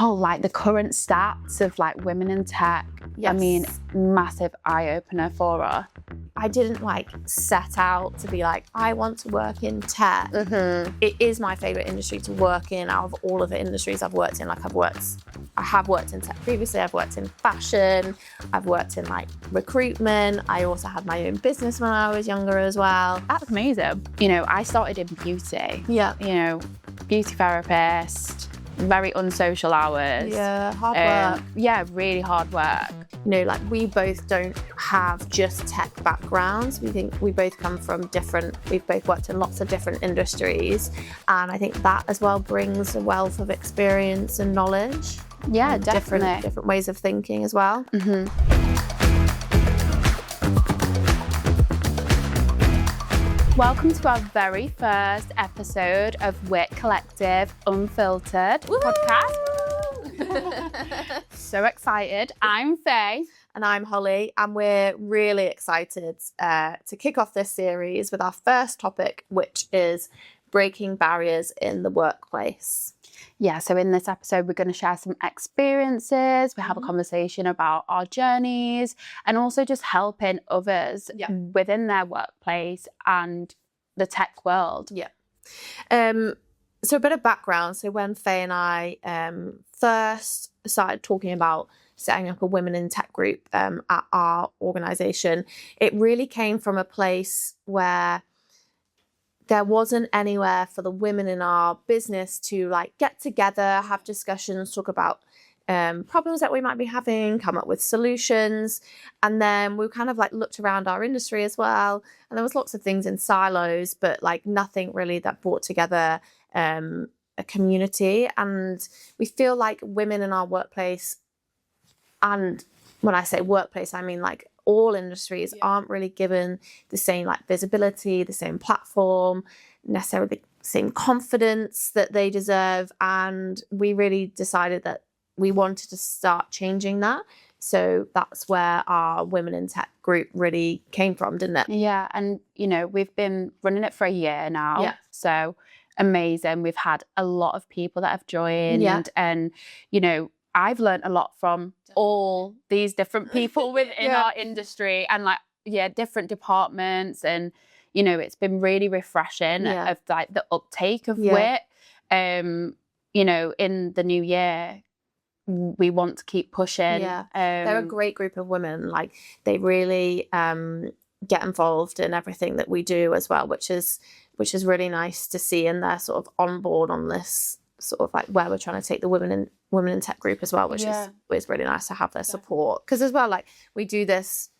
Oh, like the current stats of like women in tech. Yes. I mean, massive eye-opener for us. I didn't like set out to be like, I want to work in tech. It is my favorite industry to work in out of all of the industries I've worked in. Like I have worked in tech previously. I've worked in fashion. I've worked in like recruitment. I also had my own business when I was younger as well. That's amazing. You know, I started in beauty. Yeah. You know, beauty therapist, very unsocial hours. Yeah, hard work. Yeah, really hard work. You know, like we both don't have just tech backgrounds. We both come from we've both worked in lots of different industries. And I think that as well brings a wealth of experience and knowledge. Yeah, and definitely. Different ways of thinking as well. Welcome to our very first episode of Wit Collective Unfiltered podcast. So excited. I'm Faye. And I'm Holly, and we're really excited to kick off this series with our first topic, which is breaking barriers in the workplace. Yeah, so in this episode, we're going to share some experiences. We have a conversation about our journeys and also just helping others within their workplace and the tech world. Yeah. So a bit of background. So when Faye and I first started talking about setting up a women in tech group at our organisation, it really came from a place where there wasn't anywhere for the women in our business to like get together, have discussions, talk about problems that we might be having, come up with solutions. And then we kind of like looked around our industry as well. And there was lots of things in silos, but like nothing really that brought together a community. And we feel like women in our workplace, and when I say workplace, I mean like all industries aren't really given the same like visibility, the same platform, necessarily the same confidence that they deserve. And we really decided that we wanted to start changing that. So that's where our Women in Tech group really came from, didn't it? Yeah, and you know, we've been running it for a year now. Yeah. So amazing. We've had a lot of people that have joined and you know, I've learned a lot from all these different people within our industry and like, different departments. And, you know, it's been really refreshing of like the uptake of WIT. You know, in the new year, we want to keep pushing. Yeah, they're a great group of women. Like they really get involved in everything that we do as well, which is really nice to see. And they're sort of on board on this sort of like where we're trying to take the women in tech group as well, which is really nice to have their support. Because as well, like we do this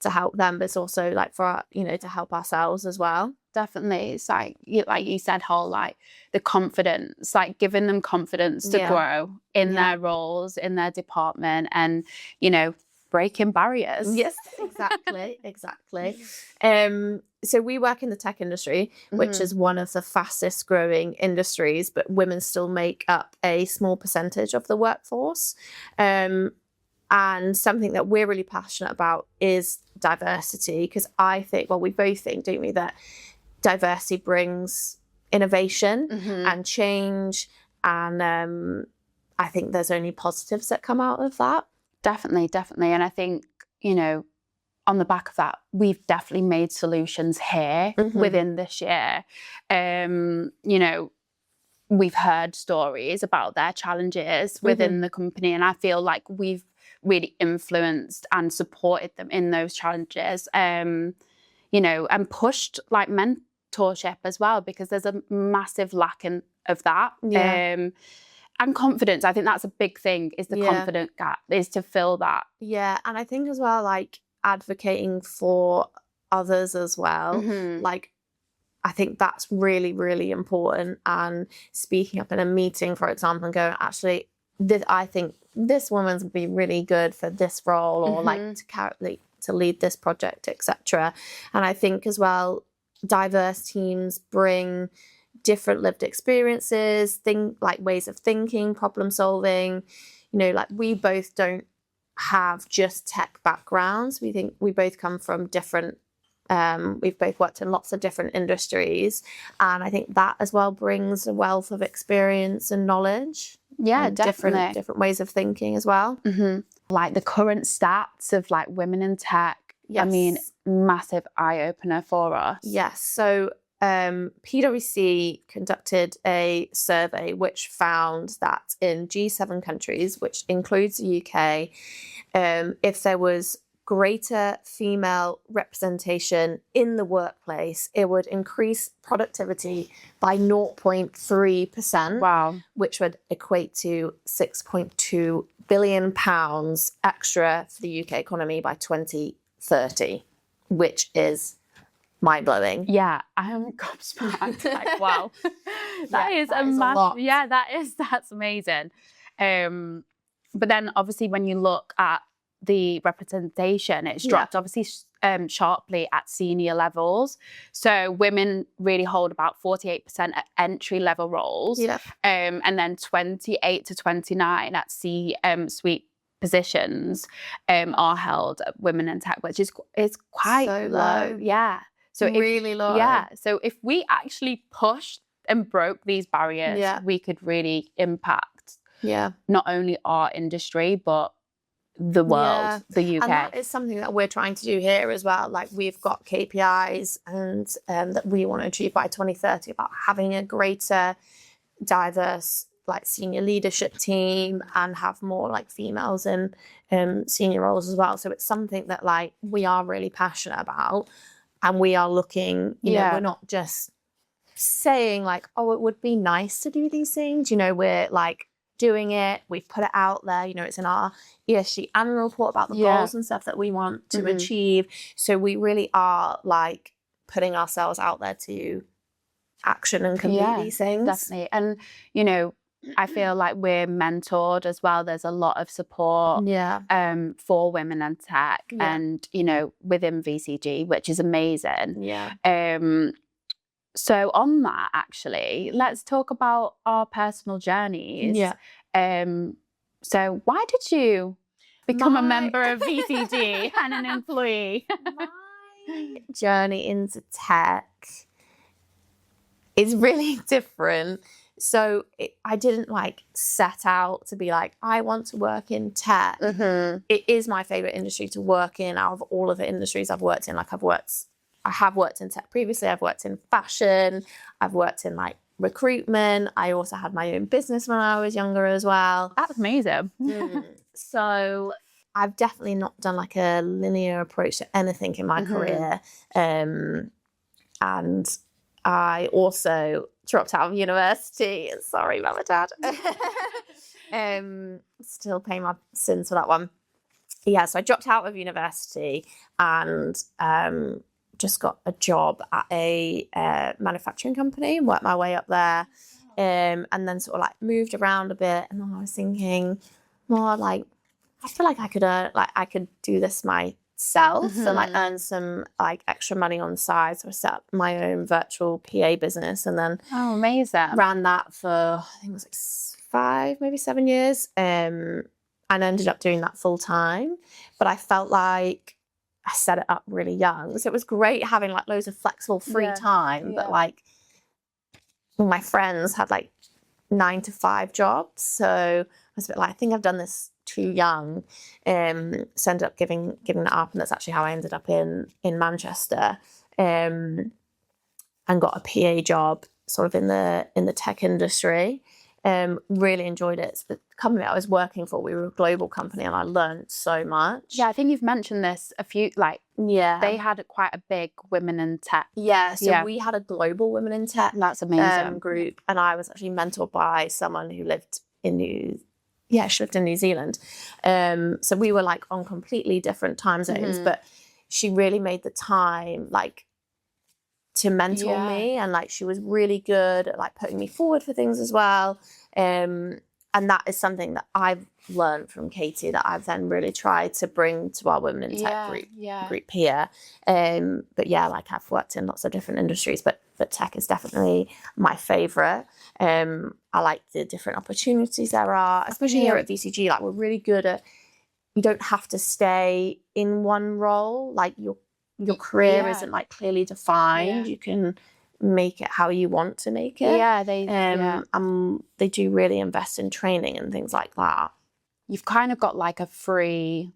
to help them, but it's also like for our, you know, to help ourselves as well. Definitely. It's like you said, like the confidence, like giving them confidence to grow in their roles, in their department, and, you know, breaking barriers. Yes, exactly. So we work in the tech industry, which is one of the fastest growing industries, but women still make up a small percentage of the workforce. And something that we're really passionate about is diversity, because I think, well, we both think, don't we, that diversity brings innovation and change. And I think there's only positives that come out of that. Definitely. And I think, you know, on the back of that, we've definitely made solutions here within this year. You know, we've heard stories about their challenges within the company, and I feel like we've really influenced and supported them in those challenges, you know, and pushed like mentorship as well, because there's a massive lack of that. And confidence, I think that's a big thing, is the confidence gap, is to fill that. Yeah, and I think as well, like advocating for others as well. Like, I think that's really, really important. And speaking up in a meeting, for example, and going, actually, I think this woman's would be really good for this role, or like to lead this project, etc. And I think as well, diverse teams bring different lived experiences, like ways of thinking, problem solving. You know, like we both don't have just tech backgrounds. We think we both come from different We've both worked in lots of different industries, and I think that as well brings a wealth of experience and knowledge. Yeah, and definitely. different ways of thinking as well. Like the current stats of like women in tech. Yes. I mean, massive eye opener for us. Yes. So PwC conducted a survey which found that in G7 countries, which includes the UK, if there was greater female representation in the workplace, it would increase productivity by 0.3%. Wow. Which would equate to £6.2 billion extra for the UK economy by 2030, which is mind-blowing. Yeah, I am gobsmacked. Like, wow. that is a massive. lot. Yeah, that's amazing. But then obviously when you look at the representation, it's dropped obviously sharply at senior levels. So women really hold about 48% at entry level roles. Yeah. And then 28 to 29 at C-suite positions are held at women in tech, which is quite So low. low. Yeah. So really low. Yeah. So if we actually pushed and broke these barriers, we could really impact not only our industry, but the world, the UK. And that is something that we're trying to do here as well. Like we've got KPIs and that we want to achieve by 2030 about having a greater diverse like senior leadership team and have more like females in senior roles as well. So it's something that like we are really passionate about, and we are looking, you know, we're not just saying like, oh, it would be nice to do these things. You know, we're like doing it. We've put it out there. You know, it's in our ESG annual report about the goals and stuff that we want to achieve. So we really are like putting ourselves out there to action and complete these things. Definitely. And, you know, I feel like we're mentored as well. There's a lot of support for women in tech and, you know, within VCG, which is amazing. So on that, actually, let's talk about our personal journeys. So why did you become a member of VCG and an employee? My journey into tech is really different. So I didn't like set out to be like, I want to work in tech. It is my favorite industry to work in out of all of the industries I've worked in. Like I have worked in tech previously. I've worked in fashion. I've worked in like recruitment. I also had my own business when I was younger as well. That's amazing. So I've definitely not done like a linear approach to anything in my career. And I also dropped out of university. Sorry, mum and dad. Still paying my sins for that one. Yeah, so I dropped out of university and just got a job at a manufacturing company and worked my way up there. And then sort of like moved around a bit. And then I was thinking more like, I feel like I could do this myself and like earn some like extra money on the side. So I set up my own virtual PA business and then amazing. Ran that for I think it was like 5, maybe 7 years. And ended up doing that full time. But I felt like I set it up really young. So it was great having like loads of flexible free time. But like my friends had like 9 to 5 jobs. So I was a bit like, I think I've done this too young. So ended up giving it up. And that's actually how I ended up in Manchester. And got a PA job sort of in the tech industry. Really enjoyed it. The company I was working for, we were a global company and I learned so much. Yeah, I think you've mentioned this a few, like, they had quite a big women in tech. Yeah, so we had a global women in tech That's amazing. group, and I was actually mentored by someone who lived in she lived in New Zealand. So we were like on completely different time zones, but she really made the time like to mentor me, and like she was really good at like putting me forward for things as well. And that is something that I've learned from Katie that I've then really tried to bring to our women in tech group here. But yeah, like I've worked in lots of different industries, but tech is definitely my favourite. I like the different opportunities there are, especially here at VCG. Like we're really good at, you don't have to stay in one role. Like your career Yeah. isn't like clearly defined. Yeah. You can make it how you want to make it. Yeah, They do really invest in training and things like that. You've kind of got like a free,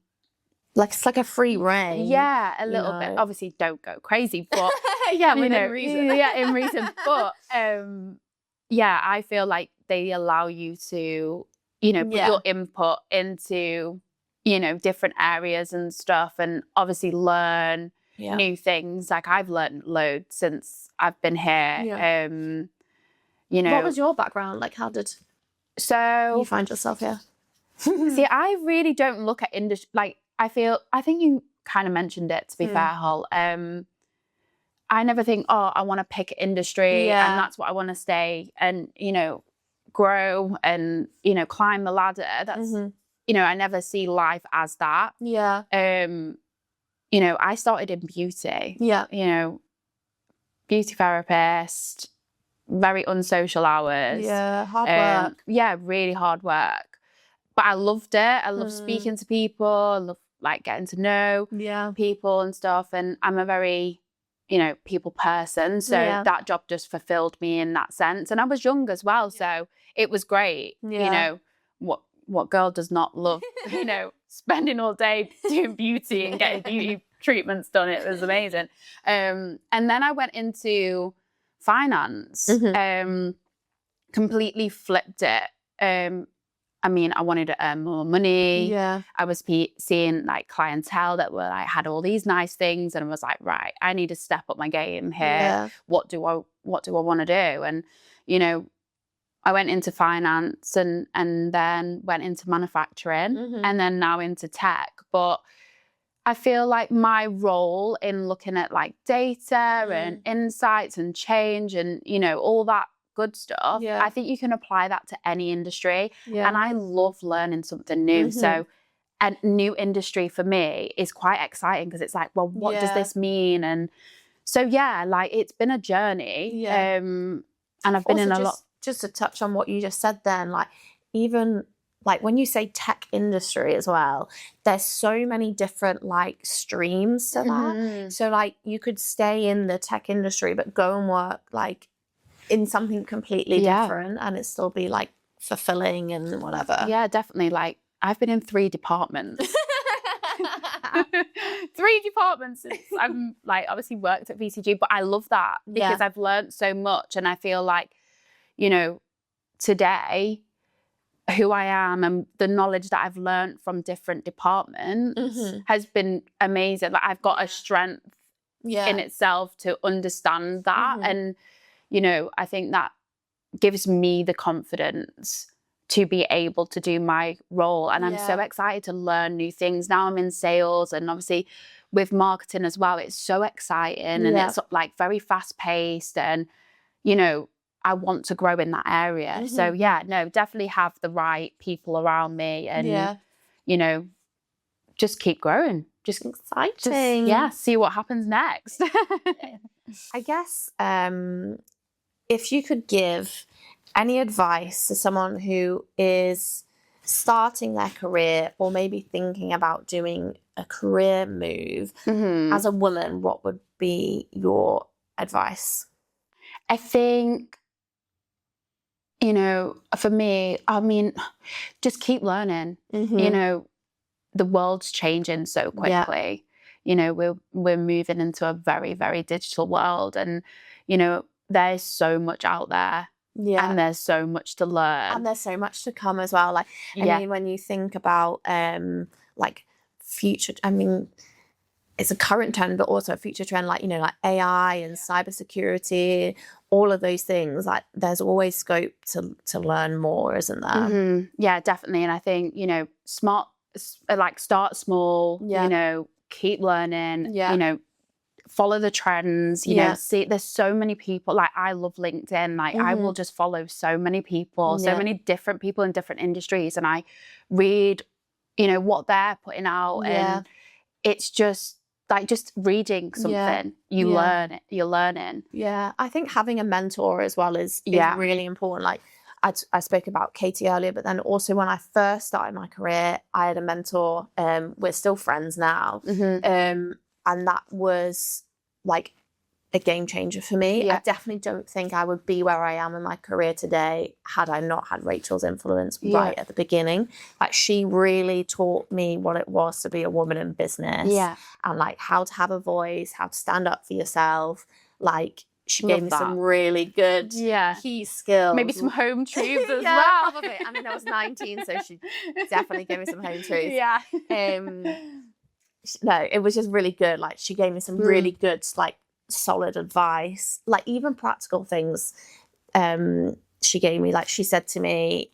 Like it's like a free reign. yeah, a little bit. Obviously, don't go crazy, but yeah, you within know, reason. yeah, in reason. But yeah, I feel like they allow you to, you know, put your input into, you know, different areas and stuff, and obviously learn new things. Like I've learned loads since I've been here. Yeah. You know, What was your background? Like, how did you find yourself here? See, I really don't look at industry. Like, I think you kind of mentioned it, to be fair, Hull. I never think, oh, I want to pick industry and that's what I want to stay and, you know, grow and, you know, climb the ladder. That's, you know, I never see life as that. Yeah. You know, I started in beauty. Yeah. You know, beauty therapist, very unsocial hours. Yeah, hard work. Yeah, really hard work. But I loved it. I love speaking to people. I love like getting to know people and stuff. And I'm a very, you know, people person. So that job just fulfilled me in that sense. And I was young as well. So it was great. You know, what girl does not love, you know, spending all day doing beauty and getting beauty treatments done. It was amazing. And then I went into finance, completely flipped it. I mean, I wanted to earn more money. Yeah. I was seeing like clientele that were like had all these nice things, and I was like, right, I need to step up my game here. Yeah. What do I want to do? And you know, I went into finance and then went into manufacturing and then now into tech. But I feel like my role in looking at like data and insights and change and, you know, all that good stuff, I think you can apply that to any industry. And I love learning something new. So a new industry for me is quite exciting because it's like, well, what does this mean? And so, yeah, like it's been a journey. And I've been Also, in a lot. Just to touch on what you just said then, like even like when you say tech industry as well, there's so many different like streams to that. So like you could stay in the tech industry but go and work like in something completely different and it still be like fulfilling and whatever. Yeah, definitely. Like I've been in 3 departments. 3 departments since I've like obviously worked at VCG, but I love that because I've learned so much and I feel like, you know, today who I am and the knowledge that I've learned from different departments has been amazing. Like I've got a strength in itself to understand that. And, you know, I think that gives me the confidence to be able to do my role. And I'm so excited to learn new things. Now I'm in sales and obviously with marketing as well, it's so exciting and it's like very fast paced and, you know, I want to grow in that area. So yeah, no, definitely have the right people around me and, you know, just keep growing. Just exciting. See what happens next. I guess if you could give any advice to someone who is starting their career or maybe thinking about doing a career move as a woman, what would be your advice? I think, you know, for me, I mean, just keep learning. You know, the world's changing so quickly. You know, we're moving into a very, very digital world and, you know, there's so much out there. And there's so much to learn. And there's so much to come as well. Like, I mean, when you think about like future, I mean, it's a current trend, but also a future trend, like, you know, like AI and cybersecurity, all of those things, like there's always scope to learn more, isn't there? Yeah, definitely. And I think, you know, start small, you know, keep learning, you know, follow the trends, you know, see there's so many people, like I love LinkedIn, like I will just follow so many people, so many different people in different industries and I read, you know, what they're putting out and it's just like just reading something, you're learning. Yeah, I think having a mentor as well is really important. Like I spoke about Katie earlier, but then also when I first started my career, I had a mentor. We're still friends now. And that was like a game changer for me. Yeah. I definitely don't think I would be where I am in my career today had I not had Rachel's influence right at the beginning. Like, she really taught me what it was to be a woman in business. Yeah. And like how to have a voice, how to stand up for yourself. Like, she gave me some really good key skills. Maybe some home truths as yeah, well. probably. I mean, I was 19, so she definitely gave me some home truths. Yeah. No, it was just really good. Like, she gave me some really good, like, solid advice. Like, even practical things she gave me. Like, she said to me,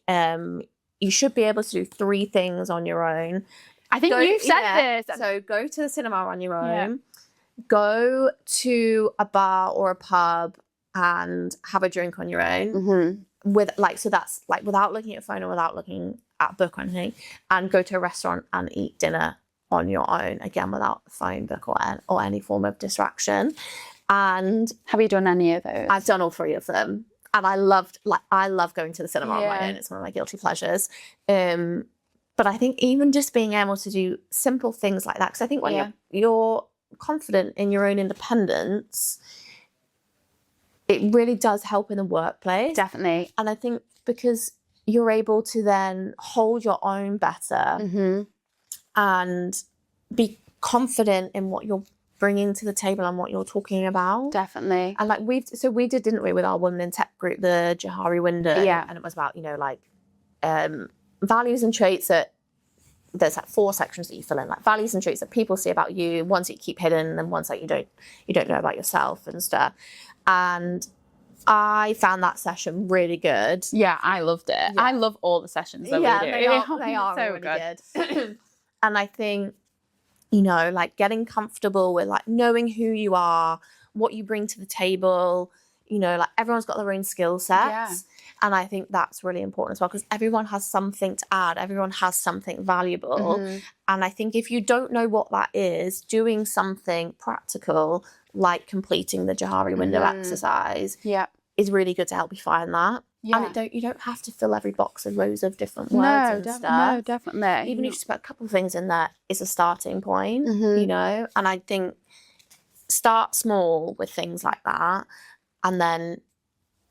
you should be able to do 3 things on your own. I think you've said this. So go to the cinema on your own. Go to a bar or a pub and have a drink on your own. With like, so that's like without looking at your phone or without looking at a book or anything, and go to a restaurant and eat dinner on your own, again without a phone, book, or any form of distraction. And have you done any of those? I've done all 3 of them, and I love going to the cinema on my own. It's one of my guilty pleasures. But I think even just being able to do simple things like that, because I think when you're confident in your own independence, it really does help in the workplace. Definitely. And I think because you're able to then hold your own better and be confident in what you're bringing to the table and what you're talking about. Definitely. And like we did, didn't we, with our Women in Tech group, the Johari window. Yeah. And it was about, like values and traits that there's like 4 sections that you fill in, like values and traits that people see about you, ones that you keep hidden, and ones that you don't know about yourself and stuff. And I found that session really good. Yeah, I loved it. Yeah. I love all the sessions that we do. They are so really good. And I think, like getting comfortable with like knowing who you are, what you bring to the table, like everyone's got their own skill sets. Yeah. And I think that's really important as well, because everyone has something to add. Everyone has something valuable. And I think if you don't know what that is, doing something practical, like completing the Johari window exercise, is really good to help you find that. Yeah. And you don't have to fill every box with rows of different words and stuff. No, definitely. Even if you just put a couple of things in there is a starting point, And I think start small with things like that, and then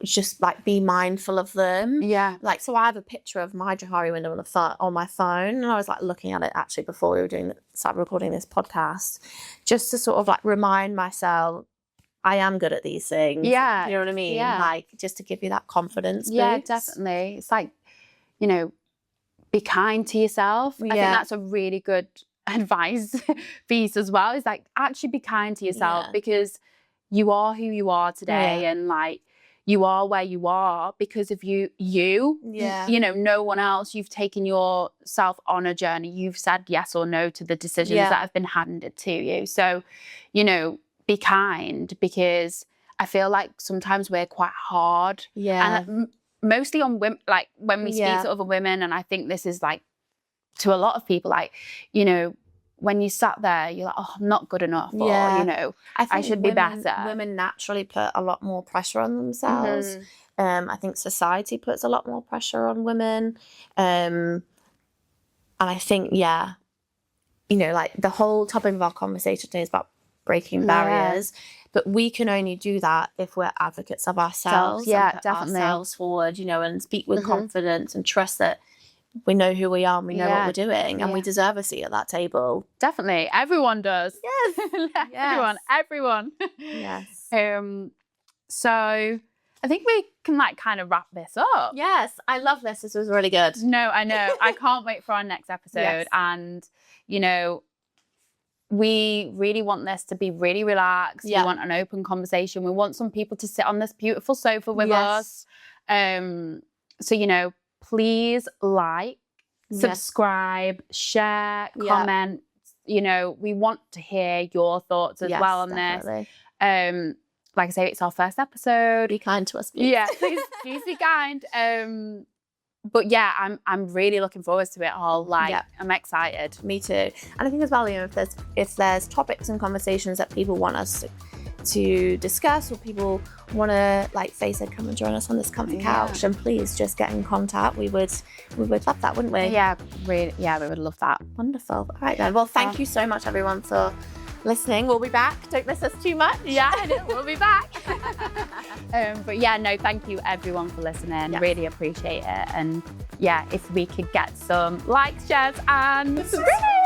just like be mindful of them. Yeah. Like, so I have a picture of my Johari window on my phone, and I was like looking at it actually before we started recording this podcast, just to sort of like remind myself I am good at these things. Yeah. You know what I mean? Yeah. Like, just to give you that confidence boost. Yeah, definitely. It's like, be kind to yourself. I think that's a really good advice piece as well. Is like, actually be kind to yourself, because you are who you are today, and like, you are where you are because of you, no one else. You've taken yourself on a journey. You've said yes or no to the decisions that have been handed to you. So, be kind, because I feel like sometimes we're quite hard. Yeah. And mostly on women, like when we speak to other women, and I think this is like to a lot of people, like, when you sat there, you're like, oh, I'm not good enough, or, I should be better. Women naturally put a lot more pressure on themselves. I think society puts a lot more pressure on women. And I think, like the whole topic of our conversation today is about breaking barriers. But we can only do that if we're advocates of ourselves. Yeah, put definitely. Ourselves forward, and speak with confidence and trust that we know who we are and we know what we're doing, and we deserve a seat at that table. Definitely. Everyone does. Yes. Everyone. Yes. So I think we can like kind of wrap this up. Yes. I love this. This was really good. No, I know. I can't wait for our next episode. Yes. And, we really want this to be really relaxed. We want an open conversation. We want some people to sit on this beautiful sofa with us. So, please like, subscribe, share, comment. We want to hear your thoughts as well on this. Like I say, it's our first episode. Be kind to us, please. Yeah, please be kind. But yeah, I'm really looking forward to it all. Like, I'm excited. Me too. And I think as well, if there's topics and conversations that people want us to discuss, or people want to, like Faye said, come and join us on this comfy couch, and please just get in contact. We would love that, wouldn't we? Yeah, really. Yeah, we would love that. Wonderful. All right then. Well, thank you so much, everyone, for listening. We'll be back. Don't miss us too much. Yeah, we'll be back. But yeah, no, thank you everyone for listening. Yes. Really appreciate it. And yeah, if we could get some likes, shares and subscribe.